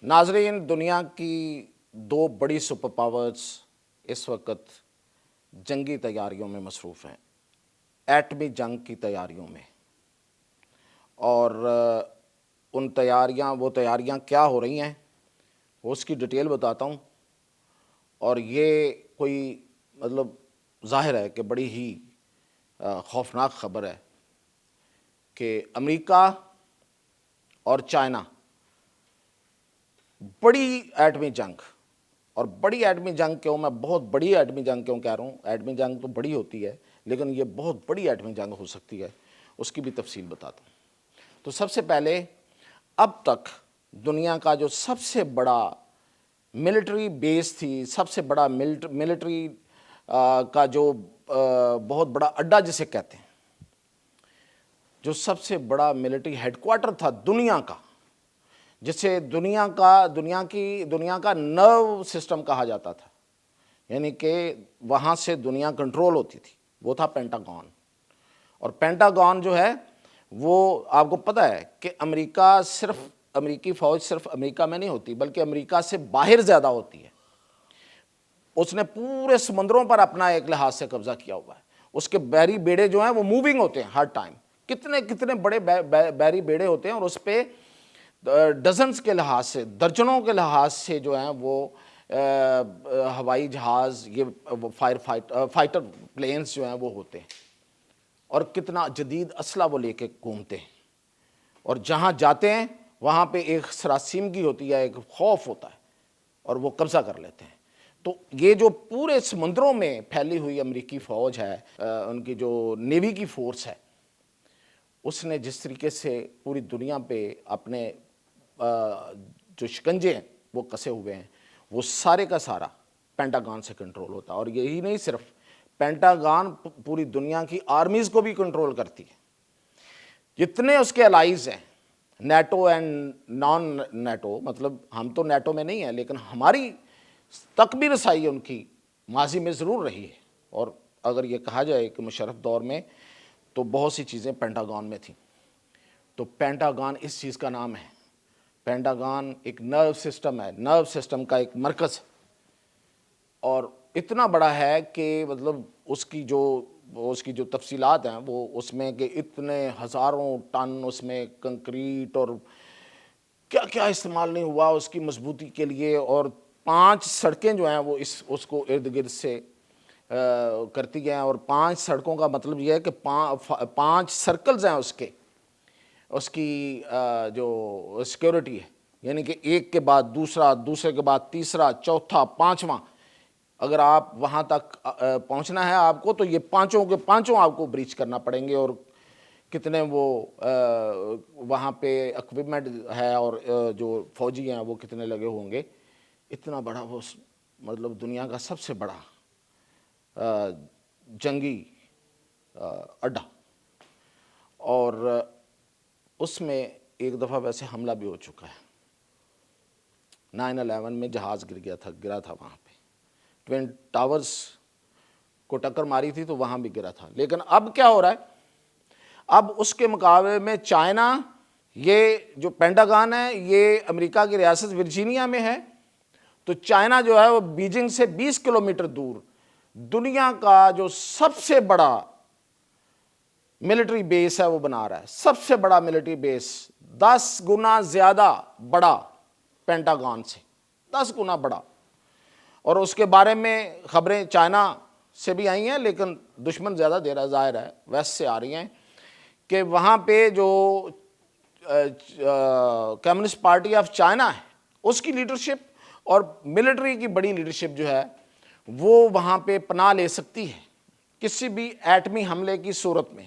ناظرین، دنیا کی دو بڑی سپر پاورز اس وقت جنگی تیاریوں میں مصروف ہیں، ایٹمی جنگ کی تیاریوں میں، اور وہ تیاریاں کیا ہو رہی ہیں اس کی ڈیٹیل بتاتا ہوں۔ اور یہ کوئی ظاہر ہے کہ بڑی ہی خوفناک خبر ہے کہ امریکہ اور چائنا بڑی ایٹمی جنگ، اور بڑی ایٹمی جنگ کیوں، میں بہت بڑی ایٹمی جنگ کیوں کہہ رہا ہوں، ایٹمی جنگ تو بڑی ہوتی ہے لیکن یہ بہت بڑی ایٹمی جنگ ہو سکتی ہے، اس کی بھی تفصیل بتاتا ہوں۔ تو سب سے پہلے، اب تک دنیا کا جو سب سے بڑا ملٹری بیس تھی، سب سے بڑا ملٹری کا جو بہت بڑا اڈا جسے کہتے ہیں، جو سب سے بڑا ملٹری ہیڈ کوارٹر تھا دنیا کا، جسے دنیا کا نرو سسٹم کہا جاتا تھا، یعنی کہ وہاں سے دنیا کنٹرول ہوتی تھی، وہ تھا پینٹاگون۔ اور پینٹاگون جو ہے وہ آپ کو پتہ ہے کہ امریکی فوج صرف امریکہ میں نہیں ہوتی بلکہ امریکہ سے باہر زیادہ ہوتی ہے۔ اس نے پورے سمندروں پر اپنا ایک لحاظ سے قبضہ کیا ہوا ہے۔ اس کے بحری بیڑے جو ہیں وہ موونگ ہوتے ہیں ہر ٹائم، کتنے بڑے بحری بیڑے ہوتے ہیں، اور اس پہ ڈزنز کے لحاظ سے، درجنوں کے لحاظ سے جو ہیں وہ ہوائی جہاز، یہ فائٹر پلینز جو ہیں وہ ہوتے ہیں، اور کتنا جدید اسلحہ وہ لے کے گھومتے ہیں، اور جہاں جاتے ہیں وہاں پہ ایک سراسیمگی ہوتی ہے، ایک خوف ہوتا ہے، اور وہ قبضہ کر لیتے ہیں۔ تو یہ جو پورے سمندروں میں پھیلی ہوئی امریکی فوج ہے، ان کی جو نیوی کی فورس ہے، اس نے جس طریقے سے پوری دنیا پہ اپنے جو شکنجے ہیں وہ کسے ہوئے ہیں، وہ سارے کا سارا پینٹاگون سے کنٹرول ہوتا ہے۔ اور یہی نہیں، صرف پینٹاگون پوری دنیا کی آرمیز کو بھی کنٹرول کرتی ہے۔ جتنے اس کے الائیز ہیں، نیٹو اینڈ نان نیٹو، ہم تو نیٹو میں نہیں ہیں لیکن ہماری تک بھی رسائی ان کی ماضی میں ضرور رہی ہے، اور اگر یہ کہا جائے کہ مشرف دور میں تو بہت سی چیزیں پینٹاگون میں تھیں۔ تو پینٹاگون اس چیز کا نام ہے، پینٹاگون ایک نرو سسٹم ہے، نرو سسٹم کا ایک مرکز ہے، اور اتنا بڑا ہے کہ اس کی جو تفصیلات ہیں وہ اس میں کہ اتنے ہزاروں ٹن اس میں کنکریٹ اور کیا کیا استعمال نہیں ہوا اس کی مضبوطی کے لیے، اور 5 سڑکیں جو ہیں وہ اس کو ارد گرد سے کرتی گئے ہیں، اور 5 سڑکوں کا مطلب یہ ہے کہ 5 سرکلز ہیں اس کی جو سیکیورٹی ہے، یعنی کہ ایک کے بعد دوسرا، دوسرے کے بعد تیسرا، چوتھا، پانچواں، اگر آپ وہاں تک پہنچنا ہے آپ کو تو یہ پانچوں کے پانچوں آپ کو بریچ کرنا پڑیں گے، اور کتنے وہ وہاں پہ اکوپمنٹ ہے اور جو فوجی ہیں وہ کتنے لگے ہوں گے۔ اتنا بڑا وہ دنیا کا سب سے بڑا جنگی اڈا، اور اس میں ایک دفعہ ویسے حملہ بھی ہو چکا ہے۔ 9/11 میں جہاز گرا تھا وہاں پہ، ٹوین ٹاورز کو ٹکر ماری تھی تو وہاں بھی گرا تھا۔ لیکن اب کیا ہو رہا ہے، اب اس کے مقابلے میں چائنا، یہ جو پینٹاگون ہے یہ امریکہ کی ریاست ورجینیا میں ہے، تو چائنا جو ہے وہ بیجنگ سے 20 کلومیٹر دور دنیا کا جو سب سے بڑا ملٹری بیس ہے وہ بنا رہا ہے۔ سب سے بڑا ملٹری بیس، 10 گنا زیادہ بڑا پینٹاگون سے، 10 گنا بڑا۔ اور اس کے بارے میں خبریں چائنا سے بھی آئی ہیں، لیکن دشمن زیادہ دے رہا ظاہر ہے، ویسٹ سے آ رہی ہیں کہ وہاں پہ جو کمیونسٹ پارٹی آف چائنا ہے اس کی لیڈرشپ اور ملٹری کی بڑی لیڈرشپ جو ہے وہ وہاں پہ پناہ لے سکتی ہے کسی بھی ایٹمی حملے کی صورت میں۔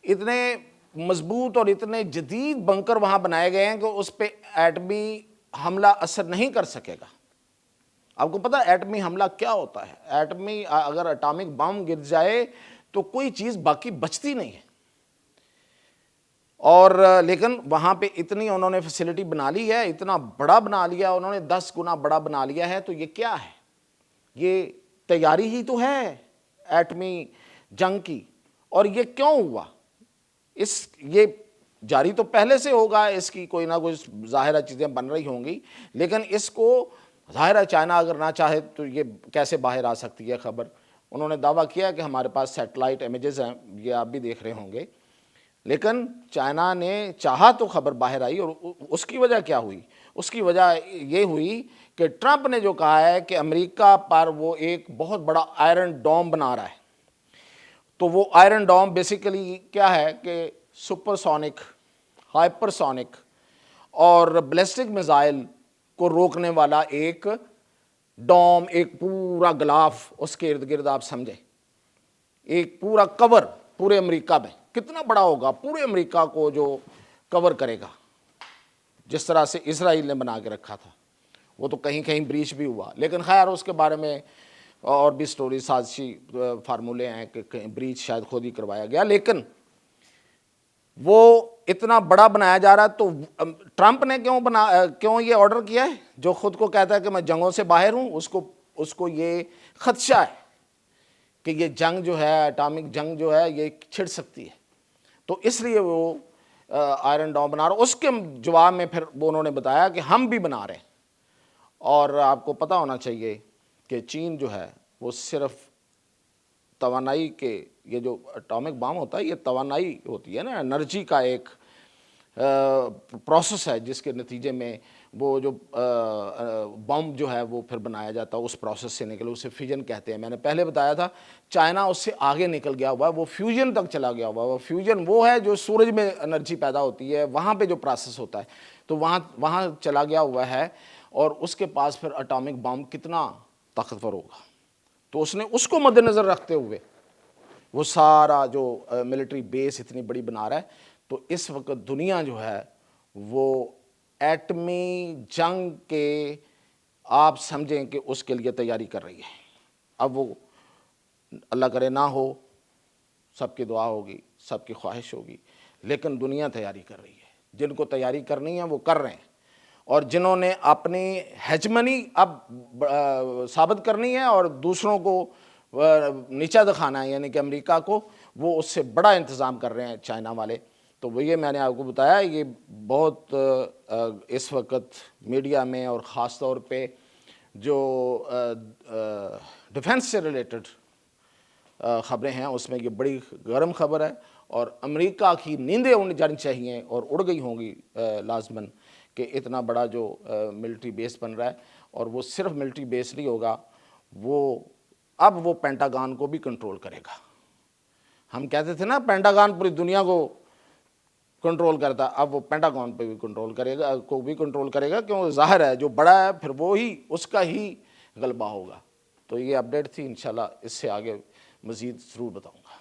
اتنے مضبوط اور اتنے جدید بنکر وہاں بنائے گئے ہیں کہ اس پہ ایٹمی حملہ اثر نہیں کر سکے گا۔ آپ کو پتہ ایٹمی حملہ کیا ہوتا ہے؟ اگر اٹامک بم گر جائے تو کوئی چیز باقی بچتی نہیں ہے، اور لیکن وہاں پہ اتنی انہوں نے فیسلٹی بنا لی ہے، اتنا بڑا بنا لیا انہوں نے، 10 گنا بڑا بنا لیا ہے۔ تو یہ کیا ہے؟ یہ تیاری ہی تو ہے ایٹمی جنگ کی۔ اور یہ کیوں ہوا؟ یہ جاری تو پہلے سے ہوگا، اس کی کوئی نہ کوئی ظاہرہ چیزیں بن رہی ہوں گی، لیکن اس کو ظاہرہ چائنا اگر نہ چاہے تو یہ کیسے باہر آ سکتی ہے خبر؟ انہوں نے دعویٰ کیا کہ ہمارے پاس سیٹلائٹ امیجز ہیں، یہ آپ بھی دیکھ رہے ہوں گے، لیکن چائنا نے چاہا تو خبر باہر آئی، اور اس کی وجہ کیا ہوئی؟ اس کی وجہ یہ ہوئی کہ ٹرمپ نے جو کہا ہے کہ امریکہ پر وہ ایک بہت بڑا آئرن ڈوم بنا رہا ہے۔ تو وہ آئرن ڈوم بیسیکلی کیا ہے کہ سپر سونک، ہائپر سونک اور بیلسٹک میزائل کو روکنے والا ایک ڈوم، ایک پورا غلاف اس کے ارد گرد آپ سمجھیں، ایک پورا کور پورے امریکہ میں، کتنا بڑا ہوگا؟ پورے امریکہ کو جو کور کرے گا، جس طرح سے اسرائیل نے بنا کے رکھا تھا۔ وہ تو کہیں کہیں بریچ بھی ہوا، لیکن خیر اس کے بارے میں اور بھی سٹوری سازشی فارمولے ہیں کہ کہیں بریچ شاید خود ہی کروایا گیا، لیکن وہ اتنا بڑا بنایا جا رہا ہے۔ تو ٹرمپ نے کیوں یہ آرڈر کیا ہے؟ جو خود کو کہتا ہے کہ میں جنگوں سے باہر ہوں، اس کو یہ خدشہ ہے کہ یہ جنگ جو ہے، اٹامک جنگ جو ہے، یہ چھڑ سکتی ہے، تو اس لیے وہ آئرن ڈوم بنا رہا۔ اس کے جواب میں پھر وہ انہوں نے بتایا کہ ہم بھی بنا رہے ہیں، اور آپ کو پتہ ہونا چاہیے کہ چین جو ہے وہ صرف توانائی کے، یہ جو اٹامک بام ہوتا ہے یہ توانائی ہوتی ہے نا، انرجی کا ایک پروسیس ہے، جس کے نتیجے میں وہ جو بم جو ہے وہ پھر بنایا جاتا ہے، اس پروسیس سے نکلے، اسے فیوژن کہتے ہیں۔ میں نے پہلے بتایا تھا چائنا اس سے آگے نکل گیا ہوا ہے، وہ فیوژن تک چلا گیا ہوا ہے۔ وہ فیوژن وہ ہے جو سورج میں انرجی پیدا ہوتی ہے، وہاں پہ جو پروسیس ہوتا ہے، تو وہاں چلا گیا ہوا ہے، اور اس کے پاس پھر اٹامک بم کتنا طاقتور ہوگا۔ تو اس نے اس کو مد نظر رکھتے ہوئے وہ سارا جو ملٹری بیس اتنی بڑی بنا رہا ہے۔ تو اس وقت دنیا جو ہے وہ ایٹمی جنگ کے، آپ سمجھیں کہ اس کے لیے تیاری کر رہی ہے۔ اب وہ اللہ کرے نہ ہو، سب کی دعا ہوگی، سب کی خواہش ہوگی، لیکن دنیا تیاری کر رہی ہے۔ جن کو تیاری کرنی ہے وہ کر رہے ہیں، اور جنہوں نے اپنی ہیجمنی اب ثابت کرنی ہے اور دوسروں کو نیچا دکھانا ہے، یعنی کہ امریکہ کو، وہ اس سے بڑا انتظام کر رہے ہیں چائنا والے۔ تو وہ یہ میں نے آپ کو بتایا، یہ بہت اس وقت میڈیا میں اور خاص طور پہ جو ڈیفنس سے ریلیٹڈ خبریں ہیں اس میں یہ بڑی گرم خبر ہے، اور امریکہ کی نیندیں اڑ جانی چاہیے، اور اڑ گئی ہوں گی لازماً، کہ اتنا بڑا جو ملٹری بیس بن رہا ہے، اور وہ صرف ملٹری بیس نہیں ہوگا، اب وہ پینٹاگان کو بھی کنٹرول کرے گا۔ ہم کہتے تھے نا پینٹاگان پوری دنیا کو کنٹرول کرتا، اب وہ پینٹاگون پہ بھی کنٹرول کرے گا، کیوں؟ ظاہر ہے جو بڑا ہے پھر وہی اس کا ہی غلبہ ہوگا۔ تو یہ اپڈیٹ تھی، انشاءاللہ اس سے آگے مزید ضرور بتاؤں گا۔